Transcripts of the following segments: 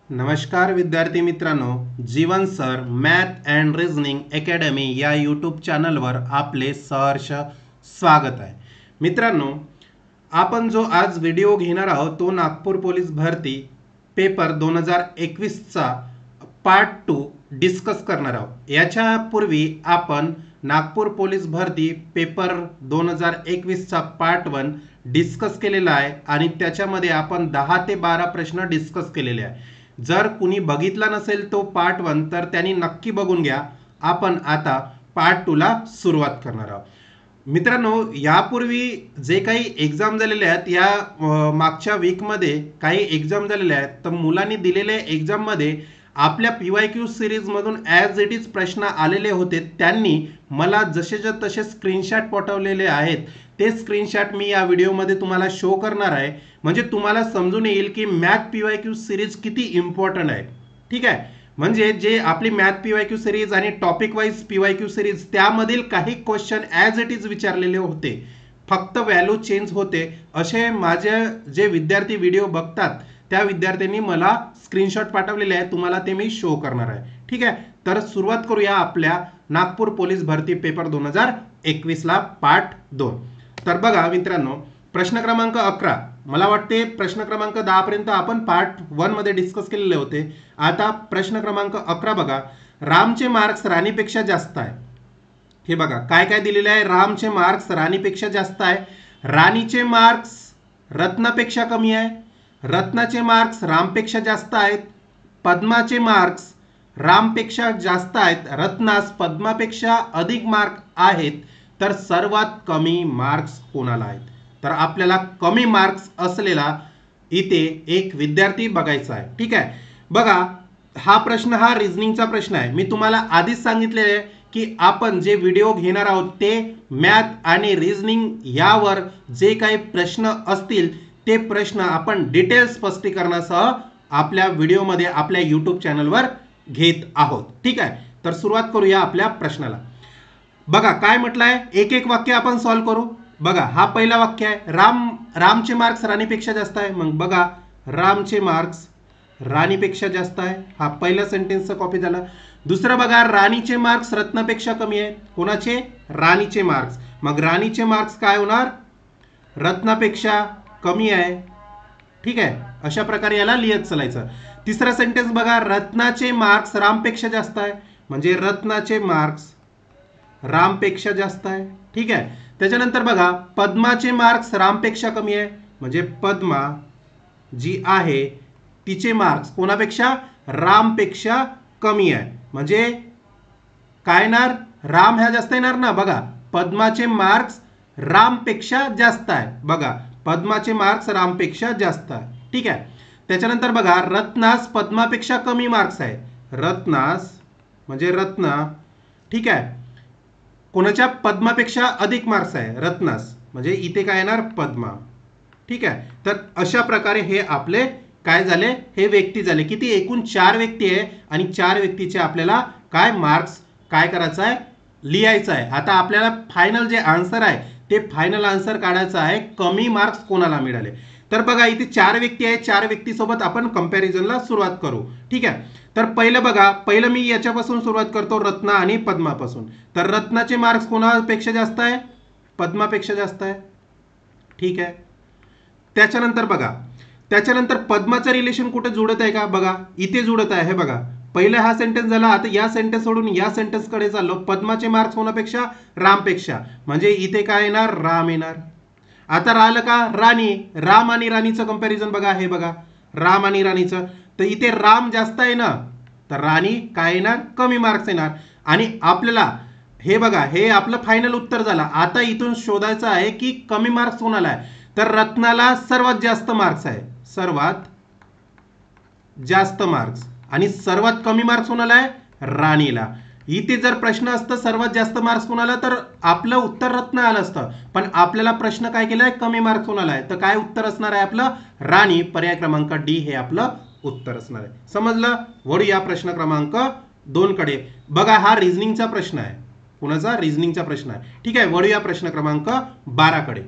नमस्कार विद्यार्थी मित्रांनो, Jeevan sir math and reasoning academy या यूट्यूब चॅनलवर आपले सहर्ष स्वागत आहे. मित्रांनो, आपण जो आज व्हिडिओ घेणार आहोत तो नागपूर पोलीस भरती पेपर 2021चा पार्ट 2 डिस्कस करणार आहोत. याच्यापूर्वी आपण नागपूर पोलीस भरती पेपर 2021चा पार्ट 1 डिस्कस केलेला आहे आणि त्याच्यामध्ये आपण 10 ते 12 प्रश्न डिस्कस केलेले आहे. जर कुणी बघितला नसेल तो पार्ट 1 तर त्यांनी नक्की बघून घ्या. आपण आता पार्ट 2 ला सुरुवात करणार आहोत. मित्रांनो, यापूर्वी जे काही एक्झाम झालेले आहेत या मागच्या वीकमध्ये काही एक्झाम झालेल्या आहेत, तर मुलांनी दिलेल्या एक्झाममध्ये आपल्या PYQ सिरीजमधून ॲज इट इज प्रश्न आलेले होते. त्यांनी मला जसेच्या तसे स्क्रीनशॉट पाठवलेले आहेत. ते स्क्रीनशॉट मी या व्हिडिओमध्ये तुम्हाला शो करणार आहे, म्हणजे तुम्हाला समजून येईल की मॅथ PYQ सिरीज किती इम्पॉर्टंट आहे. ठीक आहे, म्हणजे जे आपली मॅथ PYQ सिरीज आणि टॉपिक वाईज PYQ सिरीज त्यामधील काही क्वेश्चन ॲज इट इज विचारलेले होते, फक्त व्हॅल्यू चेंज होते. असे माझे जे विद्यार्थी व्हिडिओ बघतात त्या विद्यार्थ्यांनी मला स्क्रीनशॉट पाठवलेले आहे. तुम्हाला ते मी शो करणार आहे. ठीक आहे, तर सुरुवात करूया आपल्या नागपूर पोलीस भरती पेपर 2021 ला पार्ट 2. तर बघा मित्रांनो, प्रश्न क्रमांक 11, मला वाटते प्रश्न क्रमांक 10 पर्यंत आपण पार्ट 1 मध्ये डिस्कस केलेले होते. आता प्रश्न क्रमांक 11 बघा. रामचे मार्क्स राणीपेक्षा जास्त आहे. हे बघा काय काय दिलेले आहे. रामचे मार्क्स राणीपेक्षा जास्त आहे. राणीचे मार्क्स रत्नापेक्षा कमी आहे. रत्नाचे मार्क्स रामपेक्षा जास्त आहेत. पद्माचे मार्क्स रामपेक्षा जास्त आहेत. रत्नास पद्मापेक्षा अधिक मार्क आहेत. तर सर्वात कमी मार्क्स कोणाला आहेत? तर आपल्याला कमी मार्क्स असलेला इथे एक विद्यार्थी बघायचा आहे. ठीक आहे, बघा हा प्रश्न हा रिझनिंगचा प्रश्न आहे. मी तुम्हाला आधीच सांगितले आहे की आपण जे व्हिडिओ घेणार आहोत ते मॅथ आणि रिझनिंग यावर जे काही प्रश्न असतील ते प्रश्न आपण डिटेल स्पष्टीकरणासह आपल्या व्हिडिओमध्ये आपल्या यूट्यूब चॅनलवर घेत आहोत. ठीक आहे, तर सुरुवात करूया आपल्या प्रश्नाला. बघा काय म्हटलंय, एक एक वाक्य आपण सॉल्व्ह करू. बघा हा पहिला वाक्य आहे, रामचे मार्क्स राणीपेक्षा जास्त आहे. मग बघा रामचे मार्क्स राणीपेक्षा जास्त आहे, हा पहिला सेंटेन्सचा कॉपी झाला. दुसरं बघा, राणीचे मार्क्स रत्नापेक्षा कमी आहे. कोणाचे? राणीचे मार्क्स. मग राणीचे मार्क्स काय होणार? रत्नापेक्षा कमी आहे. ठीक आहे, अशा प्रकारे याला लिहित चालायचं. तिसरा सेंटेन्स बघा, रत्नाचे मार्क्स रामपेक्षा जास्त आहे. म्हणजे रत्नाचे मार्क्स रामपेक्षा जास्त आहे. ठीक आहे, त्याच्यानंतर बघा, पद्माचे मार्क्स रामपेक्षा कमी आहे. म्हणजे पद्मा जी आहे तिचे मार्क्स कोणापेक्षा? रामपेक्षा कमी आहे. म्हणजे काय येणार? राम ह्या जास्त येणार ना. बघा पद्माचे मार्क्स रामपेक्षा जास्त आहे. बघा पद्माचे मार्क्स रामपेक्षा जास्त आहे. ठीक आहे, त्याच्यानंतर बघा, रत्नास पद्मापेक्षा कमी मार्क्स आहे. रत्नास म्हणजे रत्ना. ठीक आहे, कोणाच्या? पद्मापेक्षा अधिक मार्क्स आहे रत्नास. म्हणजे इथे काय येणार? पद्मा. ठीक आहे, तर अशा प्रकारे हे आपले काय झाले? हे व्यक्ती झाले. किती? एकूण 4 व्यक्ती आहे आणि 4 व्यक्तीचे आपल्याला काय मार्क्स काय करायचं आहे? लिहायचं आहे. आता आपल्याला फायनल जे आन्सर आहे ते फायनल आन्सर काढायचं आहे, कमी मार्क्स कोणाला मिळाले. तर बघा इथे 4 व्यक्ती आहेत. 4 व्यक्तीसोबत आपण कंपॅरिझनला सुरुवात करू. ठीक आहे, तर पहिलं बघा, पहिलं मी याच्यापासून सुरुवात करतो, रत्ना आणि पद्मापासून. तर रत्नाचे मार्क्स कोणापेक्षा जास्त आहे? पद्मापेक्षा जास्त आहे. ठीक आहे, त्याच्यानंतर बघा, त्याच्यानंतर पद्माचं रिलेशन कुठे जुळत आहे का? बघा इथे जुळत आहे. हे बघा पहिला हा सेंटेन्स झाला. आता या सेंटेन्स सोडून या सेंटेन्स कडे चाललो. पद्माचे मार्क्स कोणापेक्षा? रामपेक्षा. म्हणजे इथे काय येणार? राम येणार. आता राहिलं का? राणी. राम आणि राणीचं कंपॅरिझन बघा. हे बघा राम आणि राणीचं, तर इथे राम जास्त आहे ना, तर राणी काय येणार? कमी मार्क्स येणार. आणि आपल्याला हे बघा हे आपलं फायनल उत्तर झालं. आता इथून शोधायचं आहे की कमी मार्क्स कोणाला आहे? तर रत्नाला सर्वात जास्त मार्क्स आहे, सर्वात जास्त मार्क्स. आणि सर्वात कमी मार्क्स कोणाला आहे? राणीला. इथे जर प्रश्न असतं सर्वात जास्त मार्क्स कोणाला, तर आपलं उत्तर रत्न आलं असतं. पण आपल्याला प्रश्न काय केलाय? कमी मार्क्स कोणाला आहे, तर काय उत्तर असणार आहे आपलं? राणी. पर्याय क्रमांक डी हे आपलं उत्तर असणार आहे. समजलं? वळू या प्रश्न क्रमांक 2 कडे. बघा हा रिझनिंगचा प्रश्न आहे. कुणाचा? रिझनिंगचा प्रश्न आहे. ठीक आहे, वळू या प्रश्न क्रमांक 12 कडे.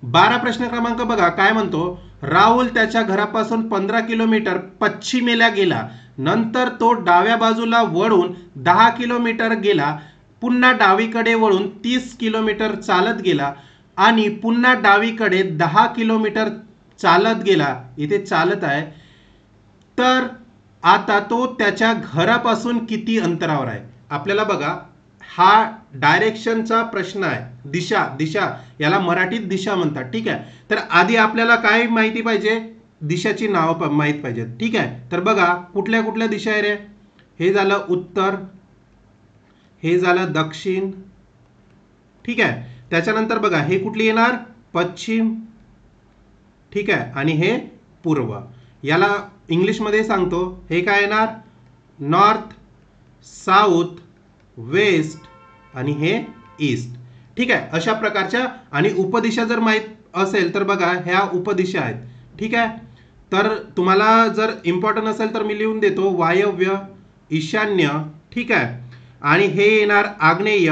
12 प्रश्न क्रमांक बघा काय म्हणतो, राहुल त्याच्या घरापासून 15 किलोमीटर पश्चिमेला गेला. नंतर तो डाव्या बाजूला वळून 10 किलोमीटर गेला. पुन्हा डावीकडे वळून 30 किलोमीटर चालत गेला आणि पुन्हा डावीकडे 10 किलोमीटर चालत गेला. इथे चालत आहे. तर आता तो त्याच्या घरापासून किती अंतरावर आहे? आपल्याला बघा, हा डायरेक्शनचा प्रश्न आहे. दिशा, दिशा याला मराठीत दिशा म्हणतात. ठीक आहे. तर आधी आपल्याला काय माहिती पाहिजे? दिशाची नावं माहीत पाहिजेत. ठीक आहे. तर बघा, कुठल्या कुठल्या दिशा आहे रे? हे झालं उत्तर, हे झालं दक्षिण. ठीक आहे. त्याच्यानंतर बघा, हे कुठली येणार? पश्चिम. ठीक आहे. आणि हे पूर्व. याला इंग्लिशमध्ये सांगतो, हे काय येणार? नॉर्थ, साऊथ, वेस्ट आणि हे ईस्ट. ठीक आहे. अशा प्रकारच्या. आणि उपदिशा जर माहीत असेल तर बघा, ह्या उपदिशा आहेत. ठीक आहे. तर तुम्हाला जर इम्पॉर्टंट असेल तर मी लिहून देतो, वायव्य, ईशान्य. ठीक आहे. आणि हे येणार आग्नेय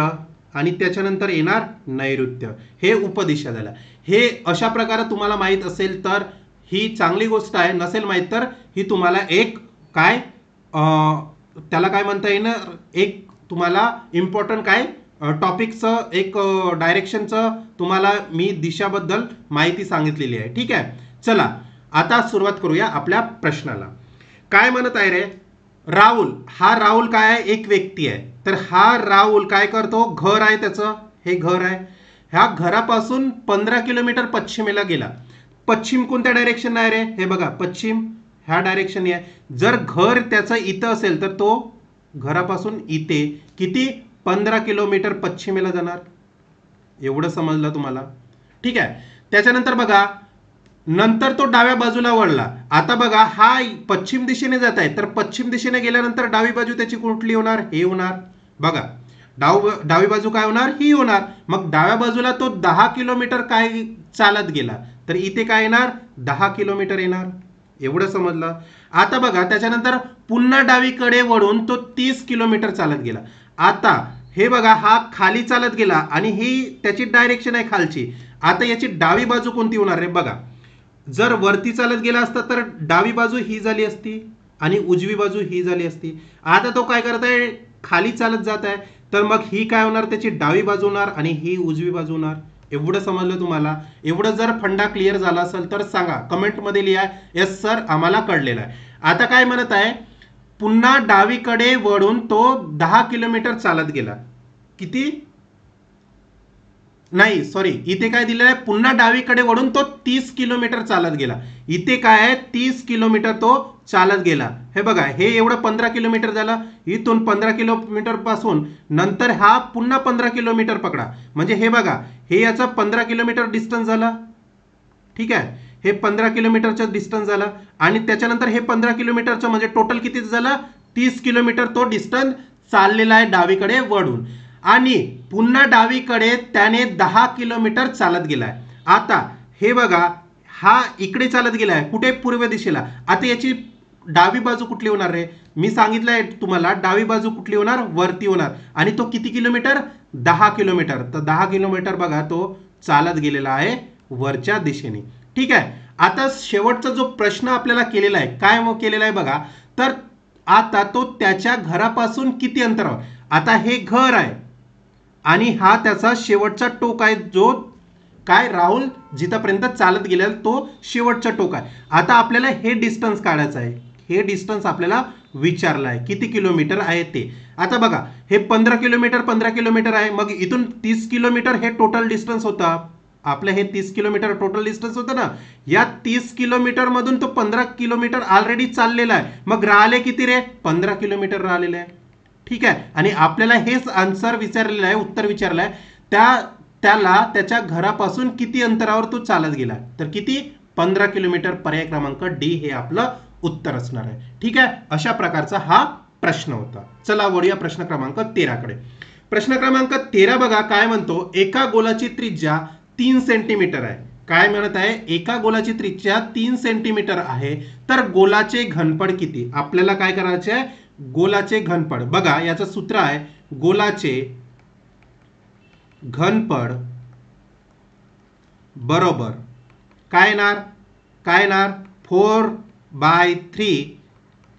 आणि त्याच्यानंतर येणार नैऋत्य. हे उपदिशा झाल्या. हे अशा प्रकारे तुम्हाला माहीत असेल तर ही चांगली गोष्ट आहे. नसेल माहीत तर ही तुम्हाला एक काय त्याला काय म्हणता येणार, एक तुम्हाला इम्पॉर्टंट काय टॉपिकचं एक डायरेक्शनचं तुम्हाला मी दिशाबद्दल माहिती सांगितलेली आहे. ठीक आहे. चला आता सुरुवात करूया आपल्या प्रश्नाला. काय म्हणत आहे रे? राहुल. हा राहुल काय आहे? एक व्यक्ती आहे. तर हा राहुल काय करतो? घर आहे त्याचं, हे घर आहे. ह्या घरापासून 15 किलोमीटर पश्चिमेला गेला. पश्चिम कोणत्या डायरेक्शन आहे रे? हे बघा, पश्चिम ह्या डायरेक्शन आहे. जर घर त्याचं इथं असेल तर तो घरापासून इथे किती? 15 किलोमीटर पश्चिमेला जाणार. एवढं समजलं तुम्हाला? ठीक आहे. त्याच्यानंतर बघा, नंतर तो डाव्या बाजूला वळला. आता बघा, हा पश्चिम दिशेने जात आहे. तर पश्चिम दिशेने गेल्यानंतर डावी बाजू त्याची कुठली होणार? हे होणार. बघा, डावी बाजू काय होणार? ही होणार. मग डाव्या बाजूला तो 10 किलोमीटर काय चालत गेला. तर इथे काय येणार? 10 किलोमीटर येणार. एवढं समजलं? आता बघा, त्याच्यानंतर पुन्हा डावीकडे वळून तो 30 किलोमीटर चालत गेला. आता हे बघा, हा खाली चालत गेला आणि ही त्याची डायरेक्शन आहे खालची. आता याची डावी बाजू कोणती होणार रे? बघा, जर वरती चालत गेला असता तर डावी बाजू ही झाली असती आणि उजवी बाजू ही झाली असती. आता तो काय करत आहे? खाली चालत जात आहे. तर मग ही काय होणार? त्याची डावी बाजू होणार आणि ही उजवी बाजू होणार. एवढं समजलं तुम्हाला? एवढं जर फंडा क्लिअर झाला असेल तर सांगा, कमेंटमध्ये लिहा, येस सर आम्हाला कळलेलं आहे. आता काय म्हणत आहे? पुन्हा डावीकडे वळून तो 10 किलोमीटर चालत गेला. किती? नाही, सॉरी, इथे काय दिलेलं आहे? पुन्हा डावीकडे वळून तो 30 किलोमीटर चालत गेला. इथे काय आहे? 30 किलोमीटर तो चालत गेला. हे बघा, हे एवढं 15 किलोमीटर झालं. इथून 15 किलोमीटर पासून नंतर हा पुन्हा 15 किलोमीटर पकडा. म्हणजे हे बघा, हे याचा 15 किलोमीटर डिस्टन्स झाला. ठीक आहे. हे 15 किलोमीटरचं डिस्टन्स झालं आणि त्याच्यानंतर हे 15 किलोमीटरचं म्हणजे टोटल किती झालं? 30 किलोमीटर तो डिस्टन्स चाललेला आहे डावीकडे वळून. आणि पुन्हा डावीकडे त्याने 10 किलोमीटर चालत गेलाय. आता हे बघा, हा इकडे चालत गेलाय. कुठे? पूर्व दिशेला. आता याची डावी बाजू कुठली होणार रे? मी सांगितलंय तुम्हाला, डावी बाजू कुठली होणार? वरती होणार. आणि तो किती किलोमीटर? 10 किलोमीटर. तर 10 किलोमीटर बघा, तो चालत गेलेला आहे वरच्या दिशेने. ठीक आहे. आता शेवटचा जो प्रश्न आपल्याला केलेला आहे, काय केलेला आहे बघा. तर आता तो त्याच्या घरापासून किती अंतरावर? आता हे घर आहे आणि हा त्याचा शेवटचा टोक आहे, जो काय राहुल जिथपर्यंत चालत गेलेला तो शेवटचा टोक आहे. आता आपल्याला हे डिस्टन्स काढायचं आहे. हे डिस्टन्स आपल्याला विचारलं आहे किती किलोमीटर आहे ते. आता बघा, हे 15 किलोमीटर आहे. मग इथून 30 किलोमीटर हे टोटल डिस्टन्स होता आपलं. हे 30 किलोमीटर टोटल डिस्टन्स होतं ना. या 30 किलोमीटर मधून तो 15 किलोमीटर ऑलरेडी चाललेला आहे. मग राहिले किती रे? 15 किलोमीटर राहिलेले आहे. ठीक आहे. आणि आपल्याला हेच आन्सर विचारलेलं आहे, उत्तर विचारलं आहे, त्याला त्याच्या घरापासून किती अंतरावर तो चालत गेला. तर किती? 15 किलोमीटर. पर्याय क्रमांक डी हे आपलं उत्तर असणार आहे. ठीक आहे. अशा प्रकारचा हा प्रश्न होता. चला वळूया प्रश्न क्रमांक 13 कडे. प्रश्न क्रमांक 13 बघा काय म्हणतो. एका गोलाची त्रिज्या 3 सेंटीमीटर आहे. काय म्हणत आहे? एका गोलाची त्रिज्या 3 सेंटीमीटर आहे. तर गोलाचे घनफळ किती? आपल्याला काय करायचे आहे? गोलाचे घनफळ. बघा, याचं सूत्र आहे गोलाचे घनफळ बरोबर काय येणार? काय येणार 4/3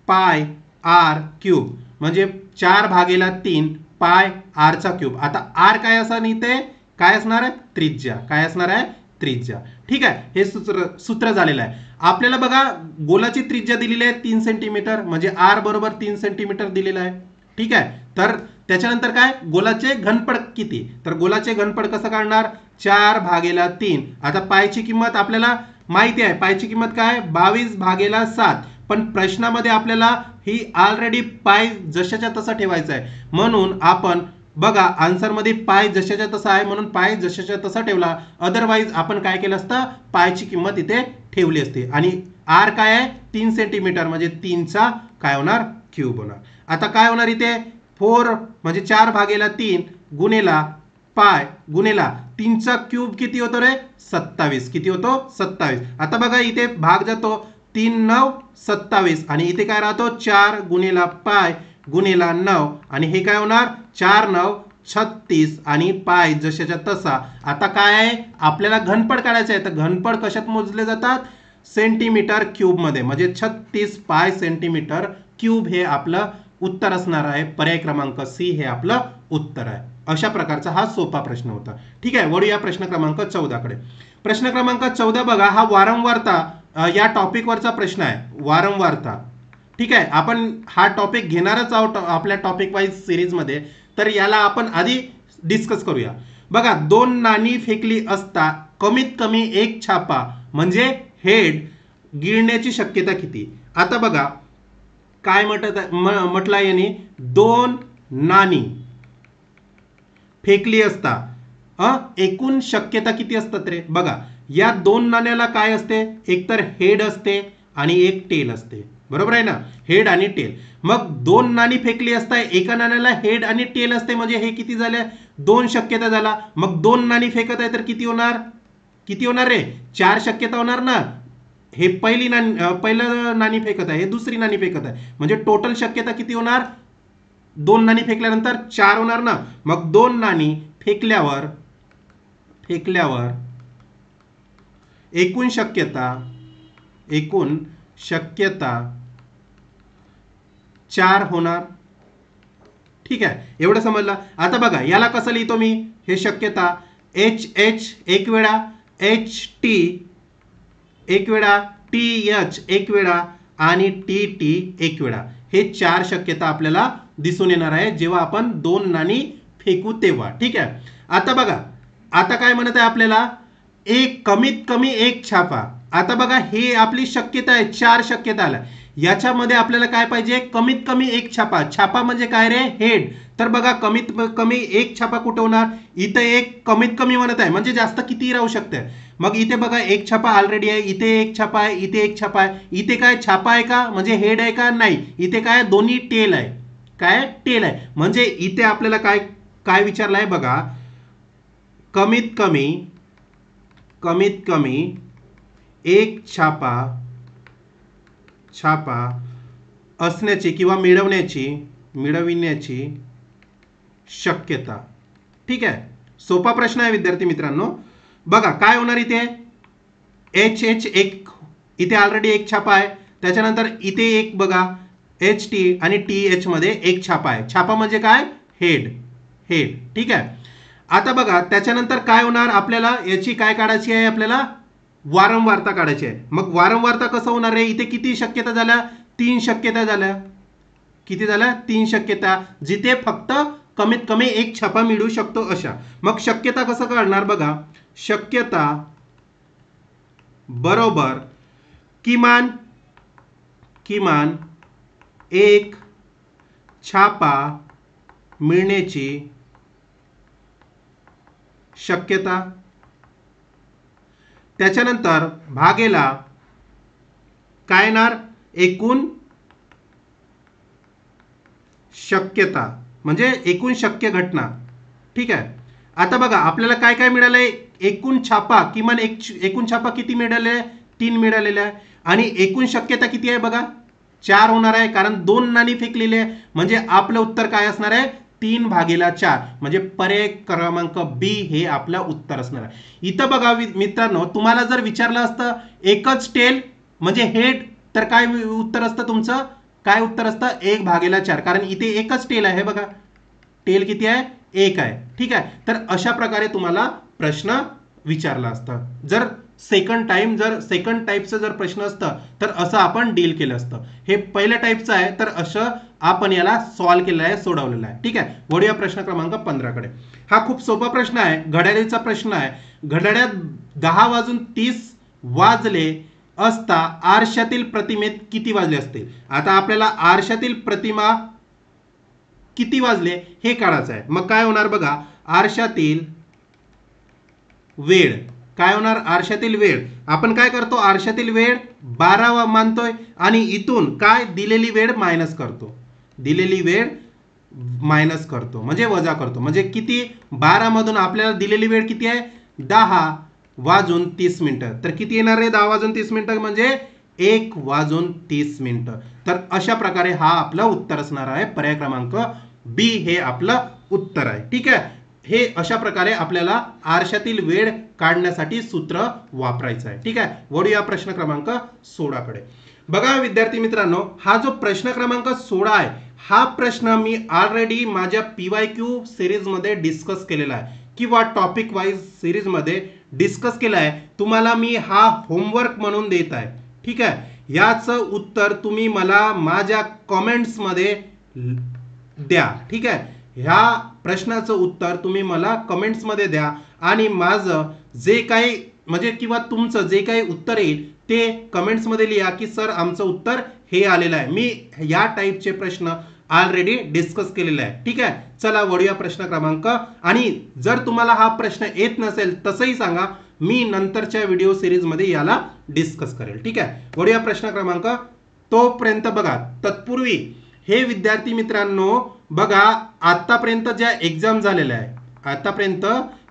पाय आर क्यूब, म्हणजे 4/3 पाय आरचा क्यूब. आता आर काय असणार इथे, काय असणार आहे त्रिज्या, काय असणार आहे त्रिज्या. ठीक आहे, हे सूत्र झालेलं आहे. आपल्याला बघा गोलाची त्रिज्या दिलेली आहे 3 सेंटीमीटर, म्हणजे आर बरोबर 3 सेंटीमीटर दिलेलं आहे. ठीक आहे, तर त्याच्यानंतर काय गोलाचे घनपड किती, तर गोलाचे घनपड कसं काढणार 4/3. आता पायची किंमत आपल्याला माहिती आहे, पायची किंमत काय 22/7, पण प्रश्नामध्ये आपल्याला ही ऑलरेडी पाय जशाच्या तसा ठेवायचा आहे, म्हणून आपण बघा आन्सर मध्ये पाय जशाच्या तसा आहे म्हणून पाय जशाच्या तसा ठेवला. अदरवाईज आपण काय केलं असतं पायची किंमत इथे ठेवली असते. आणि आर काय आहे 3 सेंटीमीटर, म्हणजे 3चा काय होणार क्यूब होणार. आता काय होणार इथे 4 म्हणजे 4/3 गुणेला पाय गुणेला 3चा क्यूब किती होतो रे 27, किती होतो 27. आता बघा इथे भाग जातो 3 9 27 आणि इथे काय राहतो 4 गुणेला पाय गुणेला 9 आणि हे काय होणार 4 9 36 आणि पाय जशाच्या तसा. आता काय आहे आपल्याला घनपड काढायचं आहे, तर घनपड कशात मोजले जातात सेंटीमीटर क्यूब मध्ये, म्हणजे 36 पाय सेंटीमीटर क्यूब हे आपलं उत्तर असणार आहे. पर्याय क्रमांक सी हे आपलं उत्तर आहे. अशा प्रकारचा हा सोपा प्रश्न होता. ठीक आहे, वळूया प्रश्न क्रमांक 14 कडे. प्रश्न क्रमांक 14 बघा, हा वारंवारता या टॉपिक वरचा प्रश्न आहे, वारंवारता. ठीक आहे, आपण हा टॉपिक घेणारच आहोत आपल्या टॉपिक वाईज सिरीज मध्ये, तर याला आपण आधी डिस्कस करूया. बघा 2 नाणी फेकली असता कमीत कमी एक छापा म्हणजे हेड गिळण्याची शक्यता किती. आता बघा काय म्हटलं याने 2 नाणी फेकली असता एकूण शक्यता किती असतात रे. बघा या 2 नाण्याला काय असते, एक तर हेड असते आणि एक टेल असते, बरोबर आहे ना, हेड आणि टेल. मग 2 नाणी फेकली असता एका नाण्याला हेड आणि टेल असते, म्हणजे हे किती झाले 2 शक्यता झाला. मग 2 नाणी फेकत आहे तर किती होणार, किती होणार रे 4 शक्यता होणार ना. हे पहिलं नाणी फेकत आहे, हे दुसरी नाणी फेकत आहे, म्हणजे टोटल शक्यता किती होणार 2 नाणी फेकल्यानंतर 4 होणार ना. मग 2 नाणी फेकल्यावर एकूण शक्यता 4 होणार. ठीक आहे, एवढं समजलं. आता बघा याला कसं लिहितो मी, हे शक्यता HH एक वेळा, HT एक वेळा, TH एक वेळा आणि TT एक वेळा, हे 4 शक्यता आपल्याला दिसून येणार आहे जेव्हा आपण 2 नाणी फेकू तेव्हा. ठीक आहे, आता बघा आता काय म्हणत आहे आपल्याला एक कमीत कमी एक छापा. आता बघा हे आपली शक्यता आहे, 4 शक्यता आल्या, याच्यामध्ये आपल्याला काय पाहिजे कमीत कमी एक छापा. छापा म्हणजे काय रे हेड. तर बघा कमीत कमी एक छापा कुठे होणार, इथे एक कमीत कमी म्हणत आहे, म्हणजे जास्त किती राहू शकते. मग इथे बघा एक छापा ऑलरेडी आहे, इथे एक छापा आहे, इथे एक छापा आहे. इथे काय छापा आहे का म्हणजे हेड आहे का नाही, इथे काय दोन्ही टेल आहे, काय टेल आहे. म्हणजे इथे आपल्याला काय काय विचारलं आहे बघा, कमीत कमी एक छापा असण्याची किंवा मिळविण्याची शक्यता. ठीक आहे, सोपा प्रश्न आहे विद्यार्थी मित्रांनो. बघा काय होणार इथे HH एक, इथे ऑलरेडी एक छापा आहे, त्याच्यानंतर इथे एक बघा HT आणि TH मध्ये एक छापा आहे. छापा म्हणजे काय हेड. ठीक आहे, आता बघा त्याच्यानंतर काय होणार आपल्याला याची काय काढायची आहे, आपल्याला वारंवारता काढायची आहे. मग वारंवारता कसं होणार आहे, इथे किती शक्यता झाल्या 3 शक्यता झाल्या, किती झाल्या 3 शक्यता, जिथे फक्त कमीत कमी एक छापा मिळू शकतो अशा. मग शक्यता कसं काढणार बघा, शक्यता बरोबर किमान एक छापा मिळण्याची शक्यता, त्याच्यानंतर भागेला काय येणार एकूण शक्यता, म्हणजे एकूण शक्य घटना. ठीक आहे, आता बघा आपल्याला काय काय मिळालंय, एकूण छापा किमान एकूण छापा किती मिळाले 3 मिळालेले आहे, आणि एकूण शक्यता किती आहे बघा 4 होणार आहे, कारण 2 नाणी फेकलेली आहे, म्हणजे आपलं उत्तर काय असणार आहे 3/4 म्हणजे पर्याय क्रमांक बी हे आपलं उत्तर असणार आहे। इथं बघा मित्रांनो, तुम्हाला जर विचारलं असतं एकच टेल म्हणजे हेड, तर काय उत्तर असतं तुमचं? काय उत्तर असतं? 1/4, कारण इथे एकच टेल आहे बघा, टेल किती आहे? 1 आहे, ठीक आहे। तर अशा प्रकारे तुम्हाला प्रश्न विचारला असता। जर सेकंड टाईपचं जर प्रश्न असतं तर असं आपण डील केलं असतं। हे पहिल्या टाईपचं आहे, तर असं आपण याला सॉल्व्ह केलेलं आहे, सोडवलेलं आहे, ठीक आहे। वळूया प्रश्न क्रमांक 15 कडे। हा खूप सोपा प्रश्न आहे, घड्याळीचा प्रश्न आहे। घड्याळात 10:30 असता आरशातील प्रतिमेत किती वाजले असतील? आता आपल्याला आरशातील प्रतिमा किती वाजले हे काढायचं आहे। मग काय होणार बघा, आरशातील वेळ काय होणार? आरशातील वेळ आपण काय करतो? आरशातील वेळ 12 मानतोय आणि इथून काय दिलेली वेळ मायनस करतो, दिलेली वेळ मायनस करतो म्हणजे वजा करतो। म्हणजे किती? 12 मधून आपल्याला दिलेली वेळ किती आहे? 10:30 तर किती येणार आहे? 10:30 म्हणजे 1:30. तर अशा प्रकारे हा आपलं उत्तर असणार आहे। पर्याय क्रमांक बी हे आपलं उत्तर आहे, ठीक आहे। हे अशा प्रकारे आपल्याला आरशातील वेळ काढण्यासाठी सूत्र वापरायचं आहे, ठीक आहे। वळूया प्रश्न क्रमांक 16 कडे। बघा विद्यार्थी मित्रांनो, हा जो प्रश्न क्रमांक 16 आहे, हा प्रश्न मी ऑलरेडी माझ्या PYQ सिरीज मध्ये डिस्कस केलेला आहे किंवा टॉपिक वाईज सिरीज मध्ये डिस्कस केला आहे। तुम्हाला मी हा होमवर्क म्हणून देत आहे, ठीक आहे। याचं उत्तर तुम्ही मला माझ्या कमेंट्स मध्ये द्या, ठीक आहे। ह्या प्रश्नाचं उत्तर तुम्ही मला कमेंट्स मध्ये द्या आणि माझं जे काही म्हणजे किंवा तुमचं जे काही उत्तर येईल ते कमेंट्स मध्ये लिहा की सर आमचं उत्तर हे आलेलं आहे। मी या टाईपचे प्रश्न ऑलरेडी डिस्कस केलेले आहे, ठीक आहे। चला वळूया प्रश्न क्रमांक, आणि जर तुम्हाला हा प्रश्न येत नसेल तसंही सांगा, मी नंतरच्या व्हिडिओ सिरीज मध्ये याला डिस्कस करेल, ठीक आहे। वळूया प्रश्न क्रमांक, तोपर्यंत बघा तत्पूर्वी हे विद्यार्थी मित्रांनो बघा, आतापर्यंत ज्या एक्झाम झालेल्या आहे, आतापर्यंत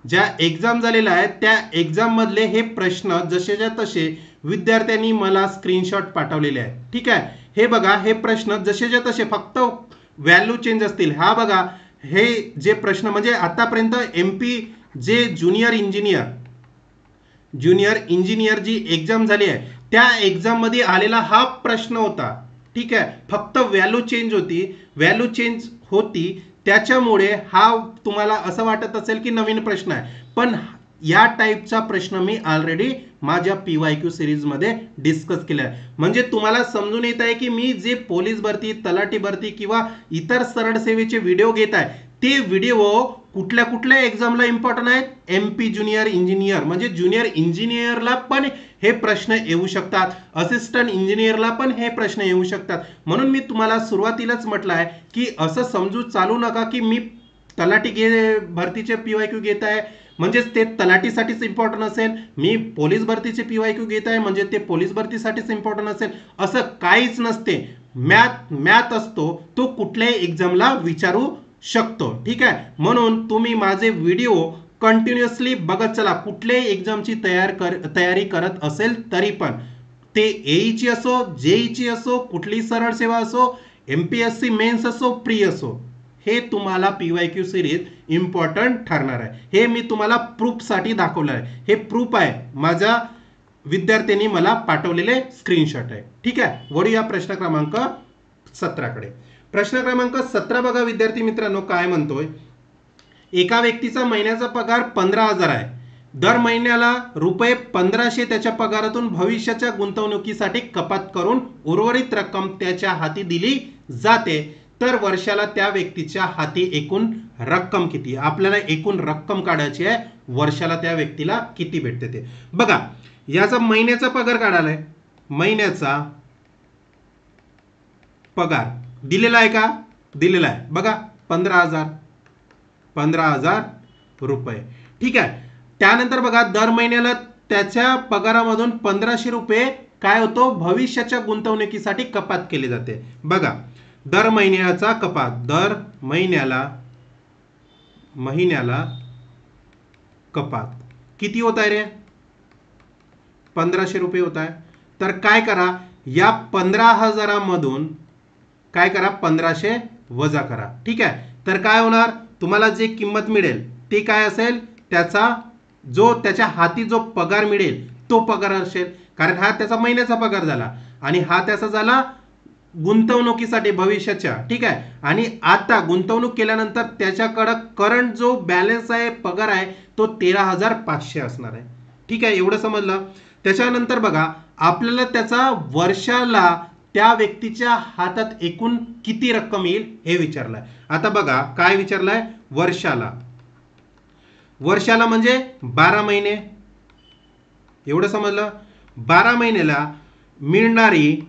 ज्या एक्झाम झालेल्या आहेत त्या एक्झाम मधले हे प्रश्न जसेच्या तसे विद्यार्थ्यांनी मला स्क्रीनशॉट पाठवलेले आहेत, ठीक आहे। हे बघा, हे प्रश्न जसेच्या तसे फक्त व्हॅल्यू चेंज असतील। हा बघा, हे जे प्रश्न म्हणजे आतापर्यंत MP जे ज्युनियर इंजिनियर जी एक्झाम झाली आहे त्या एक्झाम मध्ये आलेला हा प्रश्न होता, ठीक आहे। फक्त व्हॅल्यू चेंज होती त्याच्यामुळे हा तुम्हाला असं वाटत असेल की नवीन प्रश्न आहे, पण या टाईपचा प्रश्न मी ऑलरेडी माझ्या PYQ सिरीज मध्ये डिस्कस केला आहे। म्हणजे तुम्हाला समजून येत आहे की मी जे पोलीस भरती, तलाठी भरती किंवा इतर सरळ सेवेचे व्हिडिओ घेत आहे ते व्हिडिओ कुठल्या कुठल्या एक्झामला इम्पॉर्टंट आहेत? MP ज्युनियर इंजिनियर, म्हणजे ज्युनियर इंजिनियरला पण हे प्रश्न येऊ शकतात, असिस्टंट इंजिनियरला पण हे प्रश्न येऊ शकतात। म्हणून मी तुम्हाला सुरुवातीलाच म्हटलं आहे की असं समजू चालू नका की मी तलाठी भरतीचे PYQ घेत आहे म्हणजेच ते तलाठीसाठीच इम्पॉर्टंट असेल, मी पोलीस भरतीचे PYQ घेत आहे म्हणजे ते पोलीस भरतीसाठीच इम्पॉर्टंट असेल, असं काहीच नसते। मॅथ असतो तो कुठल्याही एक्झामला विचारू शकतो, ठीक आहे। म्हणून तुम्ही माझे व्हिडिओ कंटिन्युअसली बघत चला, कुठल्याही एक्झामची तयारी करत असेल तरी पण, ते AEची असो, JEची असो, कुठली सरळ सेवा असो, MPSC मेन्स असो, प्री असो, हे तुम्हाला PYQ सिरीज इम्पॉर्टंट ठरणार आहे। हे मी तुम्हाला प्रूफ साठी दाखवलं आहे, हे प्रूफ आहे, माझ्या विद्यार्थ्यांनी मला पाठवलेले स्क्रीनशॉट आहे, ठीक आहे। वळूया प्रश्न क्रमांक 17 कडे। प्रश्न क्रमांक 17 बघा विद्यार्थी मित्रांनो काय म्हणतोय, एका व्यक्तीचा महिन्याचा पगार 15,000 आहे, दर महिन्याला ₹1500 त्याच्या पगारातून भविष्याच्या गुंतवणुकीसाठी कपात करून उर्वरित रक्कम त्याच्या हाती दिली जाते, तर वर्षाला त्या व्यक्तीच्या हाती एकूण रक्कम किती? आपल्याला एकूण रक्कम काढायची आहे, वर्षाला त्या व्यक्तीला किती भेटते ते बघा। याचा महिन्याचा पगार काढायला, महिन्याचा पगार दिलेला आहे का? दिलेला आहे बघा, 15,000 रुपये, ठीक आहे। त्यानंतर बघा, दर महिन्याला त्याच्या पगारामधून 1500 रुपये काय होतो? भविष्याच्या गुंतवणुकीसाठी कपात केली जाते बघा। दर महिन्याचा कपात, दर महिन्याला कपात किती होत आहे रे? 1500 रुपये होत आहे। तर काय करा, या 15,000 मधून काय करा, 1500 वजा करा, ठीक आहे। तर काय होणार, तुम्हाला जे किंमत मिळेल ते काय असेल, त्याच्या हाती जो पगार मिळेल तो पगार असेल, कारण हा त्याचा महिन्याचा पगार झाला आणि हा त्याचा झाला गुंतवणुकीसाठी भविष्याच्या, ठीक आहे. आणि आता गुंतवणूक केल्यानंतर त्याच्याकडं करंट जो बॅलन्स आहे, पगार आहे, तो 13,500 असणार आहे, ठीक आहे. एवढं समजलं. त्याच्यानंतर बघा, आपल्याला त्याचा वर्षाला त्या व्यक्तीच्या हातात एकूण किती रक्कम येईल हे विचारलंय. आता बघा काय विचारलंय, वर्षाला म्हणजे 12 महिने, एवढं समजलं. 12 महिन्याला मिळणारी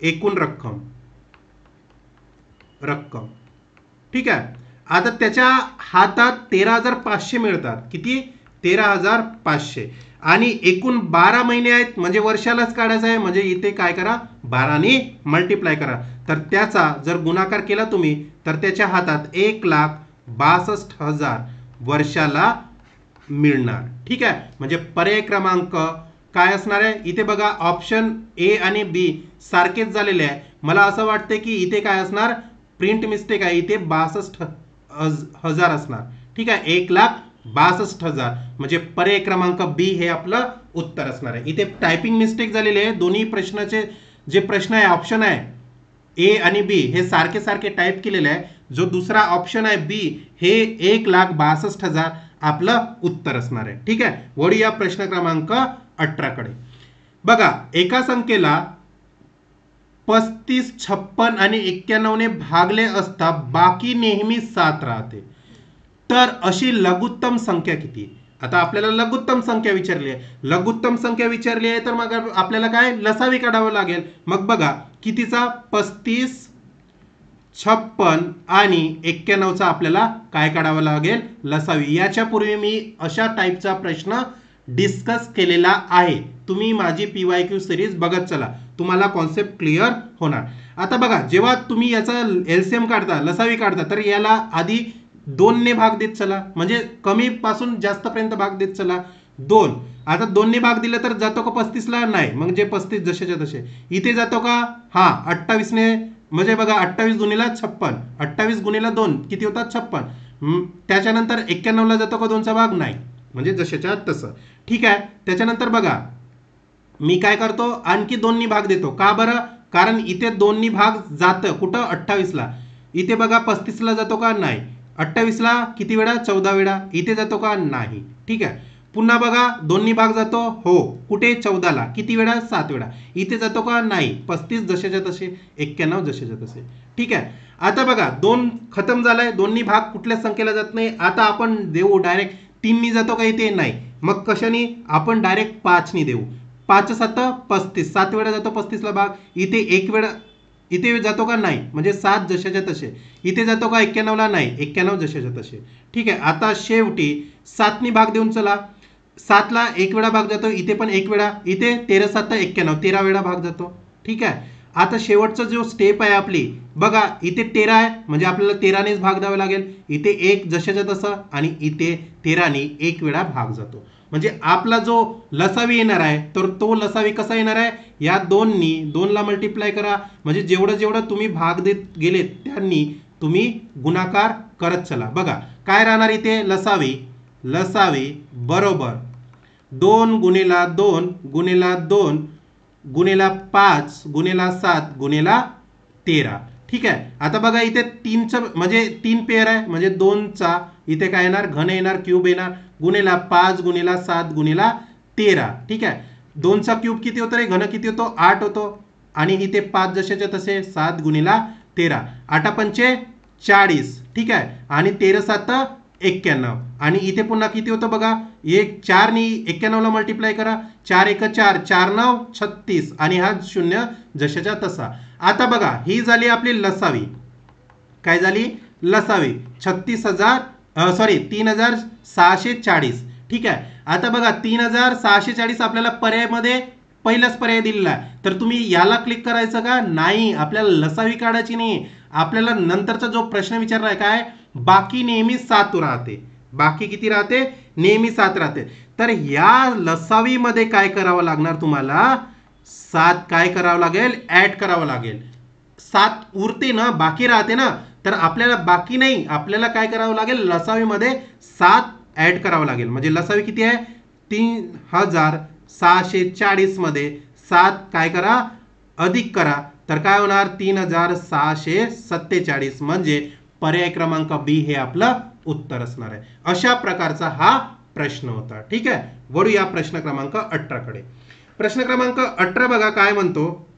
एकूण रक्कम, ठीक आहे. आता त्याच्या हातात 13,500 मिळतात. किती? 13,500. आणि एकूण 12 महिने आहेत, म्हणजे वर्षालाच काढायचं आहे, म्हणजे इथे काय करा, 12 ने मल्टिप्लाय करा. तर त्याचा जर गुणाकार केला तुम्ही, तर त्याच्या हातात 1,62,000 वर्षाला मिळणार, ठीक आहे. म्हणजे पर्याय क्रमांक काय असणार आहे, इथे बघा ऑप्शन ए आणि बी सारखेच झालेले आहे. मला असं वाटतं की इथे काय असणार, प्रिंट मिस्टेक आहे, इथे 62,000 असणार, ठीक आहे. 1,62,000 म्हणजे पर्याय क्रमांक बी हे आपलं उत्तर असणार आहे. इथे टायपिंग मिस्टेक झालेली आहे. दोन्ही प्रश्नाचे जे प्रश्न आहे, ऑप्शन आहे ए आणि बी हे सारखे सारखे टाईप केलेले आहे. जो दुसरा ऑप्शन आहे बी हे 1,62,000 आपलं उत्तर असणार आहे, ठीक आहे. वळूया प्रश्न क्रमांक 18 कडे. बघा, एका संख्येला 35, 56 आणि 91 ने भागले असता बाकी नेहमी 7 राहते, तर अशी लघुत्तम संख्या किती? आता आपल्याला लघुत्तम संख्या विचारली आहे, तर मग आपल्याला काय लसावी काढावं लागेल. मग बघा कितीचा, 35, 56 आणि 91चा आपल्याला काय काढावं लागेल, लसावी. याच्यापूर्वी मी अशा टाईपचा प्रश्न डिस्कस केलेला आहे. तुम्ही माझी PYQ सिरीज बघत चला, तुम्हाला कॉन्सेप्ट क्लिअर होणार. आता बघा, जेव्हा तुम्ही याचा LCM काढता, लसावी काढता, तर याला आधी 2 ने भाग देत चला, म्हणजे कमी पासून जास्त पर्यंत भाग देत चला. 2, आता 2 ने भाग दिला तर जातो का 35 ला? नाही, म्हणजे 35 जसेच्या तसे. इथे जातो का? हा, 28 ने, म्हणजे बघा 28 गुणिला 56, 28 गुणिला 2 किती होतात? 56. त्याच्यानंतर 91 ला जातो का 2चा भाग? नाही, म्हणजे जशाच्या तसं, ठीक आहे. त्याच्यानंतर बघा, मी काय करतो, आणखी 2 नी भाग देतो. का बरं? कारण इथे 2 नी भाग जातं कुठं? 28 ला. इथे बघा 35 ला जातो का? नाही. 28 ला किती वेळा? 14 वेळा. इथे जातो का? नाही, ठीक आहे. पुन्हा बघा 2 नी भाग जातो, हो, कुठे? 14 ला. किती वेळा? 7 वेळा. इथे जातो का? नाही. 35 जशाच्या तसे, 91 जशाच्या तसे, ठीक आहे. आता बघा 2 खतम झालाय, 2 नी भाग कुठल्या संख्येला जात नाही. आता आपण देऊ डायरेक्ट 3 नी जातो का? इथे नाही. मग कशाने? आपण डायरेक्ट 5 नी देऊ. 5 7 35, 7 वेळा जातो 35 ला भाग. इथे 1 वेळा, इथे जातो का? नाही, म्हणजे 7 जशाच्या तसे. इथे जातो का 91 ला? नाही, 91 जशाच्या तसे, ठीक आहे. आता शेवटी 7 नी भाग देऊन चला. 7 ला 1 वेळा भाग जातो, इथे पण 1 वेळा. इथे 13 7 91, 13 वेळा भाग जातो, ठीक आहे. आता शेवटचा जो स्टेप आहे आपली, बघा इथे 13 आहे, म्हणजे आपल्याला 13 नेच भाग द्यावा लागेल. इथे 1 जशाच्या तसं आणि इथे 13 ने 1 वेळा भाग जातो. म्हणजे आपला जो लसावी येणार आहे, तर तो लसावी कसा येणार आहे, या 2 नी 2 ला मल्टिप्लाय करा, म्हणजे जेवढं जेवढं तुम्ही भाग देत गेले त्यांनी तुम्ही गुणाकार करत चला. बघा काय राहणार इथे, लसावी बरोबर 2 गुणिला 2 गुणिला 2 गुणिला 5 गुणिला 7 गुणिला 13, ठीक आहे. आता बघा इथे 3चं म्हणजे 3 पेअर आहे, म्हणजे 2चा इथे काय येणार, घन येणार, क्यूब येणार, गुणिला 5 गुणिला 7 गुणिला 13, ठीक आहे. 2चा क्यूब किती होतो रे, घन किती होतो? 8 होतो. आणि इथे 5 जशाचे तसे, 7 गुणिला 13, 8 पंचे 40, ठीक आहे. आणि 13 7 91, आणि इथे पुन्हा किती होतं बघा, 4 नी 91 ला मल्टिप्लाय करा, 4 1 4, 4 9 36, आणि हा 0 जशाच्या तसा. आता बघा ही झाली आपली लसावी. काय झाली? लसावी 3,640, ठीक आहे. आता बघा 3,640 आपल्याला पर्यायमध्ये पहिलाच पर्याय दिलेला आहे, तर तुम्ही याला क्लिक करायचं का? नाही, आपल्याला लसावी काढायची नाही. आपल्याला नंतरचा जो प्रश्न विचारला आहे काय, बाकी नेहमी 7 राहते. बाकी किती राहते? नेहमी 7 राहते. तर या लसावीमध्ये काय करावं लागणार तुम्हाला, 7 काय करावं लागेल, ऍड करावं लागेल. 7 उरते ना, बाकी राहते ना, तर आपल्याला बाकी नाही, आपल्याला काय करावं लागेल, लसावीमध्ये 7 ऍड करावं लागेल. म्हणजे लसावी किती आहे, 3640 मध्ये 7 काय करा, अधिक करा, तर काय होणार 3647, म्हणजे पर्याय क्रमांक बी हे आपलं उत्तर असणार आहे. अशा प्रकारचा हा प्रश्न होता. ठीक आहे, वळूया प्रश्न क्रमांक 18 कडे. प्रश्न क्रमांक 18 बघा काय म्हणतो.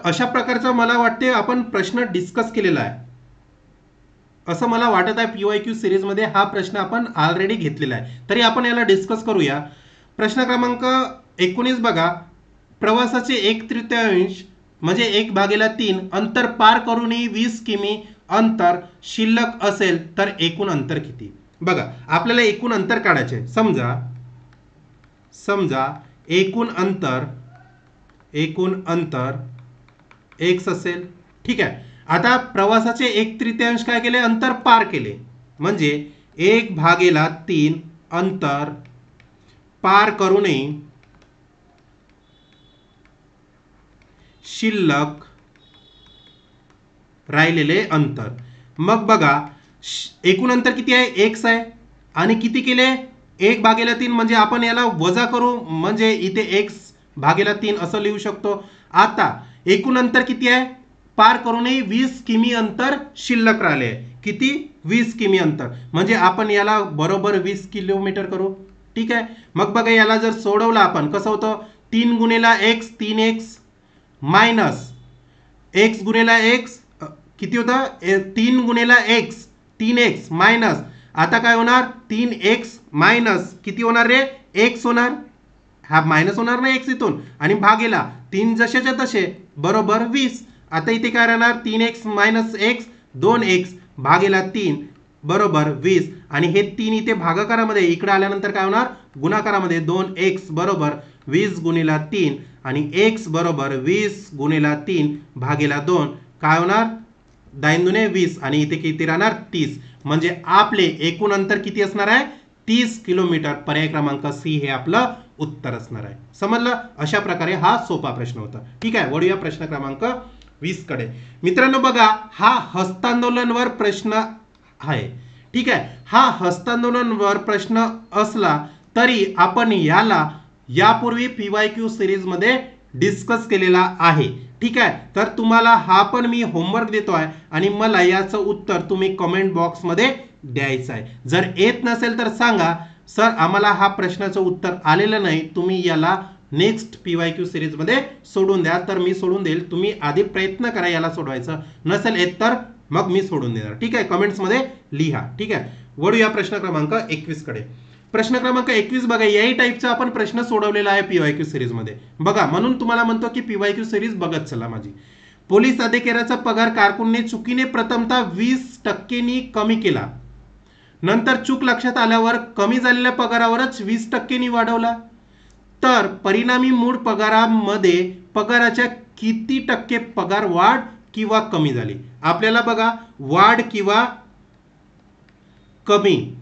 अशा प्रकारचा मला वाटते आपण प्रश्न डिस्कस केलेला आहे असं मला वाटत आहे. पीवायक्यू सिरीज मध्ये हा प्रश्न आपण ऑलरेडी घेतलेला आहे, तरी आपण याला डिस्कस करूया. प्रश्न क्रमांक 19 बघा. प्रवासाचे 1/3 म्हणजे 1/3 अंतर पार करूनही 20 किमी अंतर शिल्लक असेल तर एकूण अंतर किती. बघा आपल्याला एकूण अंतर काढायचे. समजा एकूण अंतर x असेल. ठीक आहे, आता प्रवासाचे 1/3 काय केले, अंतर पार केले, म्हणजे 1/3 अंतर पार करूनही शिल्लक राहिलेले अंतर. मग बघा एकूण अंतर किती आहे, x आहे, आणि किती केले 1/3, म्हणजे आपण याला वजा करू, म्हणजे इथे x/3 असं लिहू शकतो. आता एकूण अंतर किती आहे, पार करूनही 20 किमी अंतर शिल्लक राहिले. किती, 20 किमी अंतर, म्हणजे आपण याला बरोबर 20 किलोमीटर करू. ठीक आहे, मग बघा याला जर सोडवलं आपण कसं होतं, 3 गुणिला x 3x minus x गुणिला x किती होतं, 3 गुणिला x 3x मायनस, आता काय होणार 3x मायनस किती होणार रे, x होणार, हा मायनस होणार ना x इथून, आणि भागेला 3 जशाच्या तसे बरोबर 20. आता इथे काय राहणार, 3x मायनस x 2x भागेला 3 बरोबर 20, आणि हे 3 इथे भागाकारामध्ये, इकडे आल्यानंतर काय होणार गुणाकारामध्ये, 2x बरोबर 20 गुणिला 3, आणि x बरोबर 20 गुणिला 3 भागेला 2, काय होणार 9 दुने 20, आणि इथे किती राहणार 30, म्हणजे आपले एकूण अंतर किती असणार आहे, 30 किलोमीटर. पर्याय क्रमांक सी हे आपलं उत्तर असणार आहे. समजलं. अशा प्रकारे हा सोपा प्रश्न होता. ठीक आहे, वळूया प्रश्न क्रमांक 20 कडे. मित्रांनो बघा हा हस्तांदोलनवर प्रश्न आहे. ठीक आहे, हा हस्तांदोलनवर प्रश्न असला तरी आपण याला यापूर्वी पीवायक्यू सिरीज मध्ये डिस्कस केलेला आहे. ठीक आहे, तर तुम्हाला हा पण मी होमवर्क देतो आहे, आणि मला याचं उत्तर तुम्ही कमेंट बॉक्स मध्ये द्यायचं आहे. जर येत नसेल तर सांगा, सर आम्हाला हा प्रश्नाचं उत्तर आलेलं नाही, तुम्ही याला नेक्स्ट पीवायक्यू सिरीज मध्ये सोडून द्या, तर मी सोडून देईल. तुम्ही आधी प्रयत्न करा याला सोडवायचं, नसेल येत तर मग मी सोडून देणार. ठीक आहे, कमेंट्स मध्ये लिहा. ठीक आहे, वळूया प्रश्न क्रमांक 21 कडे. प्रश्न क्रमांक 21 बघा, याही टाईपचा आपण प्रश्न सोडवलेला आहे पीवायक्यू सिरीज मध्ये. बघा म्हणून तुम्हाला म्हणतो की पीवायक्यू सिरीज बघत चला माझी. पोलीस अधिकाऱ्याचा पगार कारकूनने चुकीने प्रथमतः 20% कमी केला, नंतर चूक लक्षात आल्यावर कमी झालेल्या पगारावरच 20% वाढवला, तर परिणामी मूळ पगारामध्ये पगाराच्या किती टक्के पगार वाढ किंवा कमी झाली. आपल्याला बघा वाढ किंवा कमी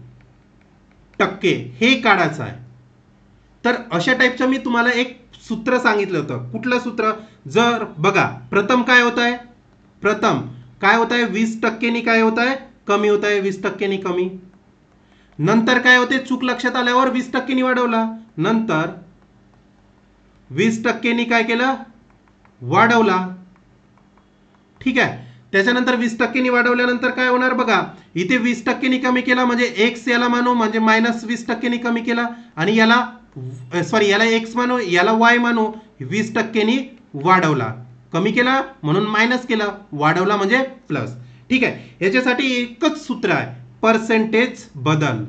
टक्के हे काढायचं आहे. तर अशा टाईपचं मी तुम्हाला एक सूत्र सांगितलं होतं. कुठलं सूत्र, जर बघा प्रथम काय होत आहे, 20% काय होत आहे, कमी होत आहे, 20% कमी. नंतर काय होते, चूक लक्षात आल्यावर 20% वाढवला, नंतर 20% काय केलं, वाढवला. ठीक आहे, त्याच्यानंतर 20% वाढवल्यानंतर काय होणार बघा, इथे 20% कमी केला, म्हणजे x याला मानू, म्हणजे मायनस 20% कमी केला, आणि याला सॉरी याला x मानू, याला y मानू, 20% वाढवला, कमी केला म्हणून मायनस केला, वाढवला म्हणजे प्लस. ठीक आहे, याच्यासाठी एकच सूत्र आहे, पर्सेंटेज बदल.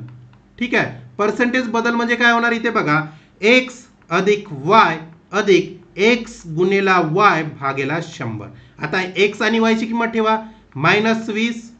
ठीक आहे, पर्सेंटेज बदल म्हणजे काय होणार, इथे बघा x अधिक y अधिक x गुणिला y भागेला 100. आता x आणि y ची किंमत ठेवा, -20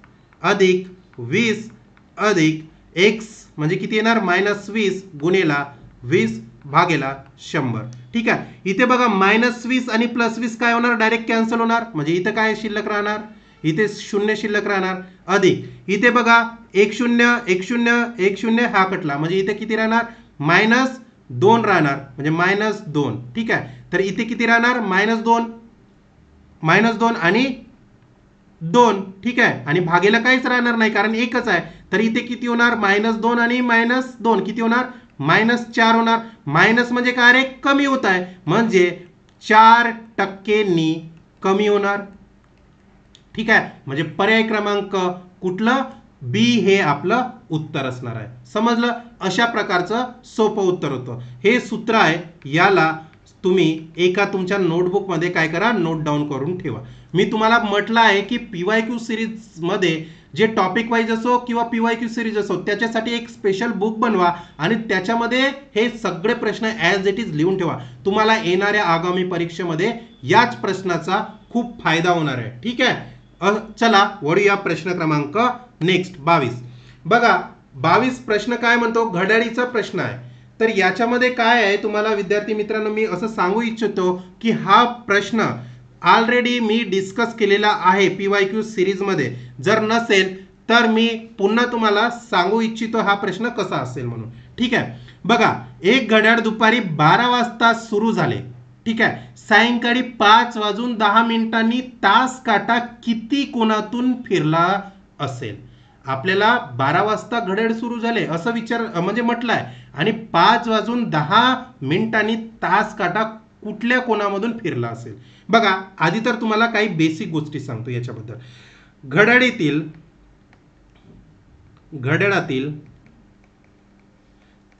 अधिक 20 अधिक x म्हणजे किती येणार, -20 गुणिला 20 भागेला 100. ठीक आहे, इथे बघा -20 आणि +20 काय होणार, डायरेक्ट कॅन्सल होणार, म्हणजे इथे काय शिल्लक राहणार, इथे 0 शिल्लक राहणार, अधिक इथे बघा 1 0 1 0 1 0 हा कटला, म्हणजे इथे किती राहणार, -2 राहणार, म्हणजे -2. ठीक आहे, तर इथे किती राहणार, -2 आणि 2, ठीक आहे, आणि भागेला काहीच राहणार नाही कारण एकच आहे, तर इथे किती होणार -2 आणि -2 किती होणार -4 होणार. मायनस म्हणजे काय रे, कमी होत आहे, म्हणजे 4% कमी होणार. ठीक आहे, म्हणजे पर्याय क्रमांक कुठलं, बी हे आपलं उत्तर असणार आहे. समजलं, अशा प्रकारचं सोपं उत्तर होतं. हे सूत्र आहे, याला तुम्ही एका तुमच्या नोटबुकमध्ये काय करा, नोट डाऊन करून ठेवा. मी तुम्हाला म्हटलं आहे की PYQ सिरीज मध्ये जे टॉपिक वाईज असो किंवा PYQ सिरीज असो त्याच्यासाठी एक स्पेशल बुक बनवा आणि त्याच्यामध्ये हे सगळे प्रश्न ॲज इट इज लिहून ठेवा. तुम्हाला येणाऱ्या आगामी परीक्षेमध्ये याच प्रश्नाचा खूप फायदा होणार आहे. ठीक आहे, चला वळूया प्रश्न क्रमांक नेक्स्ट 22. बघा 22 प्रश्न काय म्हणतो, घड्याळीचा प्रश्न आहे. तर याच्यामध्ये काय आहे, तुम्हाला विद्यार्थी मित्रांनो मी असं सांगू इच्छितो की हा प्रश्न ऑलरेडी मी डिस्कस केलेला आहे PYQ सिरीजमध्ये. जर नसेल तर मी पुन्हा तुम्हाला सांगू इच्छितो हा प्रश्न कसा असेल म्हणून. ठीक आहे, बघा एक घड्याळ दुपारी 12 वाजता सुरू झाले. ठीक आहे, सायंकाळी 5:10 तास काटा किती कोनातून फिरला असेल. आपल्याला 12 वाजता घड्याळ सुरू झाले असं विचार म्हणजे म्हटलंय, आणि 5:10 तास काटा कुठल्या कोणामधून फिरला असेल. बघा आधी तर तुम्हाला काही बेसिक गोष्टी सांगतो याच्याबद्दल. घड्याळातील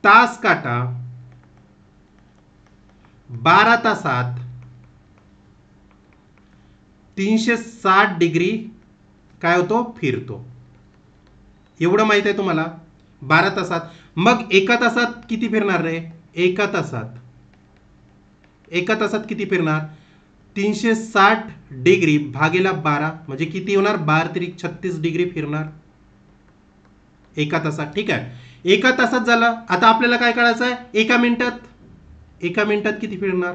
तास काटा 12 तासात 360 डिग्री काय होतो, फिरतो. एवढं माहित आहे तुम्हाला, 12 तासात. मग एका तासात किती फिरणार रे, एका तासात किती फिरणार, 360 डिग्री भागेला 12 म्हणजे किती होणार, 12×3=36 डिग्री फिरणार एका तासात. ठीक आहे, एका तासात झालं. आता आपल्याला काय करायचं आहे, एका मिनिटात किती फिरणार,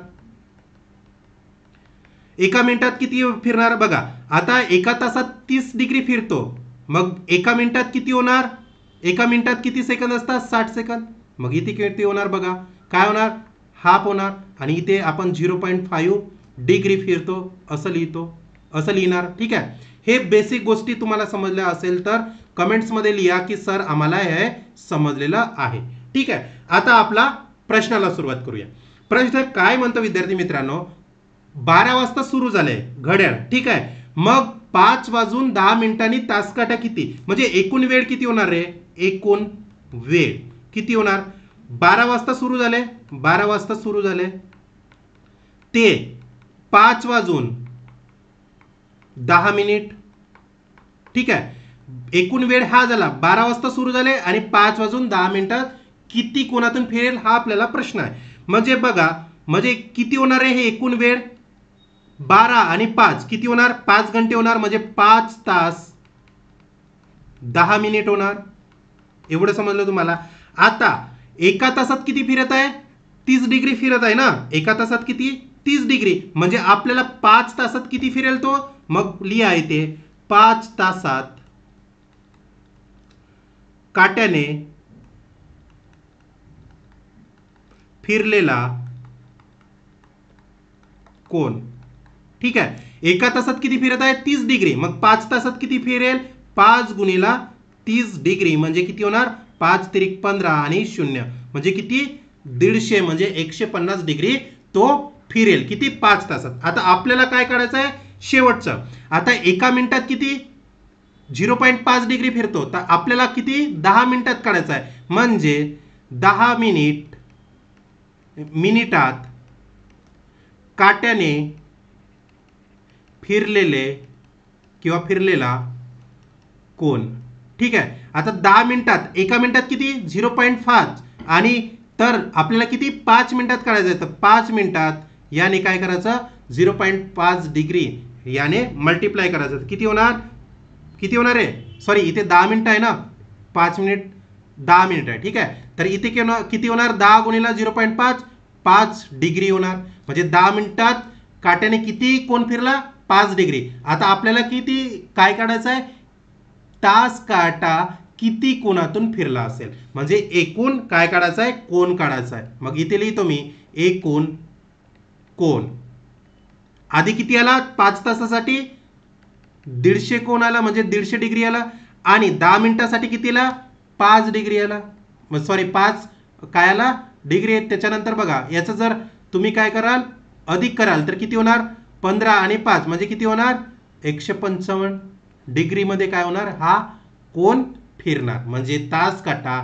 एका मिनिटात किती फिरणार. बघा आता एका तासात 30 डिग्री फिरतो, मग एका मिनिटात किती होणार, एका मिनिटात किती सेकंद असतात, 60 सेकंद. मग इथे किती होणार, बघा काय होणार, हाफ होणार. आणि इथे आपण 0.5 डिग्री फिरतो असं लिहिणार. ठीक आहे, हे बेसिक गोष्टी तुम्हाला समजल्या असेल तर कमेंट्समध्ये लिहा की सर आम्हाला हे समजलेलं आहे. ठीक आहे, आता आपला प्रश्नाला सुरुवात करूया. प्रश्न काय म्हणतो विद्यार्थी मित्रांनो, 12 वाजता सुरू झाले घड्याळ. ठीक आहे, मग 5:10 तासकाटा किती, म्हणजे एकूण वेळ किती होणार रे, एकूण वेळ किती होणार. 12 वाजता सुरू झाले ते 5:10. ठीक आहे, एकूण वेळ हा झाला, 12 वाजता सुरू झाले आणि 5:10 किती कोणातून फिरेल हा आपल्याला प्रश्न आहे. म्हणजे बघा, म्हणजे किती होणार आहे हे एकूण वेळ, 12 आणि 5 किती होणार, 5 घंटे होणार, म्हणजे 5 तास 10 मिनिट होणार. एवढं समजलं तुम्हाला. आता एका तासात किती फिरत आहे, 30 डिग्री फिरत आहे ना, एका तासात किती, 30 डिग्री, म्हणजे आपल्याला 5 तासात किती फिरेल तो, मग लिहा इथे 5 तासात काट्याने फिरलेला कोण. ठीक आहे, एका तासात किती फिरत आहे, 30 डिग्री, मग 5 तासात किती फिरेल, 5×30 डिग्री म्हणजे किती होणार, 5×3=15 आणि 0 म्हणजे किती, 150 म्हणजे 150 डिग्री तो फिरेल. किती, 5 तासात. आता आपल्याला काय करायचं आहे शेवटचं. आता एका मिनिटात किती, 0.5 डिग्री फिरतो, तर आपल्याला किती 10 मिनिटात काढायचं आहे, म्हणजे 10 मिनिटात काट्याने फिरलेला कोण. ठीक आहे, आता 10 मिनिटात, एका मिनिटात किती 0.5 आणि तर आपल्याला किती 5 मिनिटात काढायचं आहे, तर 5 मिनिटात याने काय करायचं 0.5 डिग्री याने मल्टिप्लाय करायचं. किती होणार आहे, सॉरी इथे 10 मिनिट आहे ना, 5 मिनिट 10 मिनिट आहे. ठीक आहे, तर इथे किती होणार, 10×0.5 5 डिग्री होणार, म्हणजे 10 मिनिटात काट्याने किती कोण फिरला, 5 डिग्री. आता आपल्याला किती काय काढायचं आहे, तास काटा किती कोणातून फिरला असेल, म्हणजे एकूण काय काढायचं आहे, कोण काढायचा आहे. मग इथे लिहितो मी एकूण कोण. आधी किती आला 5 तासासाठी 150 कोण आला म्हणजे 150 डिग्री आला, आणि 10 मिनिटासाठी कितीला 5 डिग्री आला, सॉरी 5 काय आला डिग्री आहेत. त्याच्यानंतर बघा याचं जर तुम्ही काय कराल अधिक कराल तर किती होणार 15 आणि 5 म्हणजे किती होणार 155 डिग्रीमध्ये काय होणार हा कोण फिरणार, म्हणजे तास काटा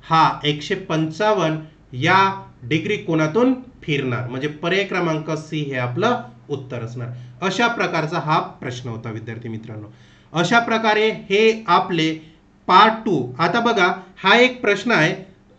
हा 155 या डिग्री कोनातून फिरणार, म्हणजे पर्याय क्रमांक सी हे आपलं उत्तर असणार. अशा प्रकारचा हा प्रश्न होता विद्यार्थी मित्रांनो. अशा प्रकारे हे आपले पार्ट 2. आता बघा हा एक प्रश्न आहे,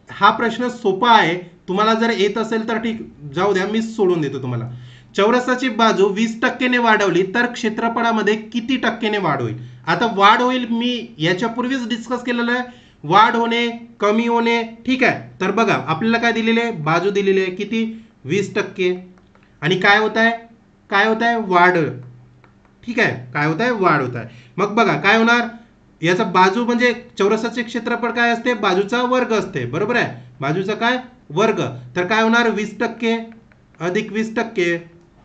हा प्रश्न सोपा आहे, तुम्हाला जर येत असेल तर ठीक, जाऊ द्या मी सोडून देतो तुम्हाला. चौरसाची बाजू 20% ने वाढवली तर क्षेत्रफळामध्ये किती टक्क्याने वाढ होईल. आता वाढ होईल मी याच्यापूर्वीच डिस्कस केलेलं आहे, वाढ होणे कमी होणे, ठीक आहे. तर बघा आपल्याला काय दिलेले आहे बाजू दिलेली आहे किती 20%, आणि काय होत आहे वाढ, ठीक आहे काय होत आहे वाढ होत आहे. मग बघा काय होणार याचा बाजू म्हणजे चौरसाचे क्षेत्रफळ काय असते बाजूचा वर्ग असते, बरोबर आहे बाजूचा काय वर्ग, तर काय होणार 20% अधिक 20%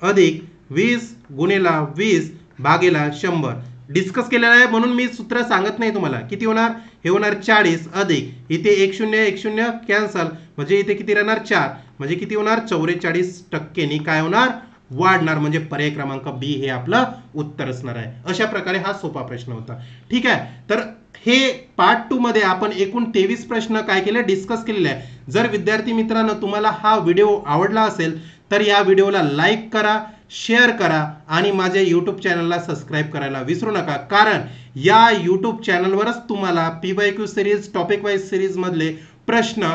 अधिक 20 गुणिला 20 भागेला 100 डिस्कस केलेला आहे, म्हणून मी सूत्र सांगत नाही तुम्हाला. किती होणार हे होणार 40 अधिक इथे 10 कॅन्सल म्हणजे इथे किती राहणार 4 म्हणजे किती होणार 44% काय होणार वाढणार, म्हणजे पर्याय क्रमांक बी हे आपलं उत्तर असणार आहे. अशा प्रकारे हा सोपा प्रश्न होता, ठीक आहे. तर हे पार्ट 2 मध्ये आपण एकूण 23 प्रश्न काय केले डिस्कस केलेले आहे. जर विद्यार्थी मित्रांनो तुम्हाला हा व्हिडिओ आवडला असेल तर या व्हिडिओला लाईक करा, शेअर करा आणि माझ्या यूट्यूब चॅनलला सबस्क्राईब करायला विसरू नका, कारण या यूट्यूब चॅनलवरच तुम्हाला PYQ series topic wise series मधले प्रश्न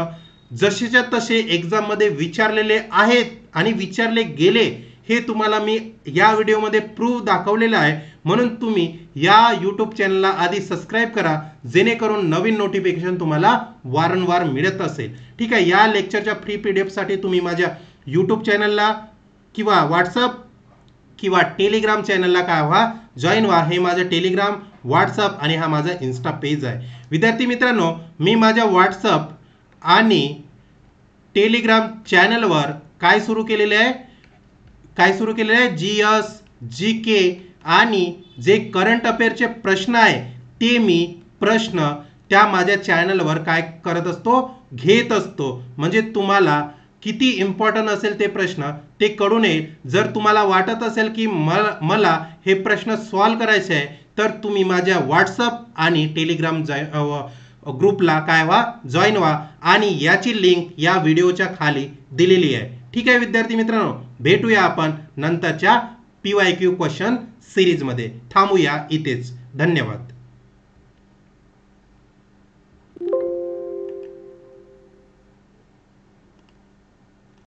जसेच्या तसे एक्झाम मध्ये विचारलेले आहेत आणि विचारले गेले हे तुम्हाला मी या व्हिडिओमध्ये प्रूफ दाखवलेलं आहे. म्हणून तुम्ही या यूट्यूब चॅनलला आधी सबस्क्राईब करा, जेणेकरून नवीन नोटिफिकेशन तुम्हाला वारंवार मिळत असेल, ठीक आहे. या लेक्चरच्या फ्री PDF साठी तुम्ही माझ्या यूट्यूब चॅनलला किंवा व्हॉट्सअप किंवा टेलिग्राम चॅनलला काय व्हा जॉईन व्हा. हे माझं टेलिग्राम, व्हॉट्सअप आणि हा माझा इन्स्टा पेज आहे. विद्यार्थी मित्रांनो मी माझ्या व्हॉट्सअप आणि टेलिग्राम चॅनलवर काय सुरू केलेले आहे GS GK आणि जे करंट अफेअरचे प्रश्न आहे ते मी प्रश्न त्या माझ्या चॅनलवर काय करत असतो घेत असतो, म्हणजे तुम्हाला किती इम्पॉर्टंट असेल ते प्रश्न ते कळून येईल. जर तुम्हाला वाटत असेल की मला हे प्रश्न सॉल्व करायचे आहे तर तुम्ही माझ्या व्हॉट्सअप आणि टेलिग्राम ग्रुपला काय व्हा जॉईन व्हा, आणि याची लिंक या व्हिडिओच्या खाली दिलेली आहे, ठीक आहे. विद्यार्थी मित्रांनो भेटूया आपण नंतरच्या PYQ क्वेश्चन सिरीज मध्ये, थांबूया इथेच. धन्यवाद.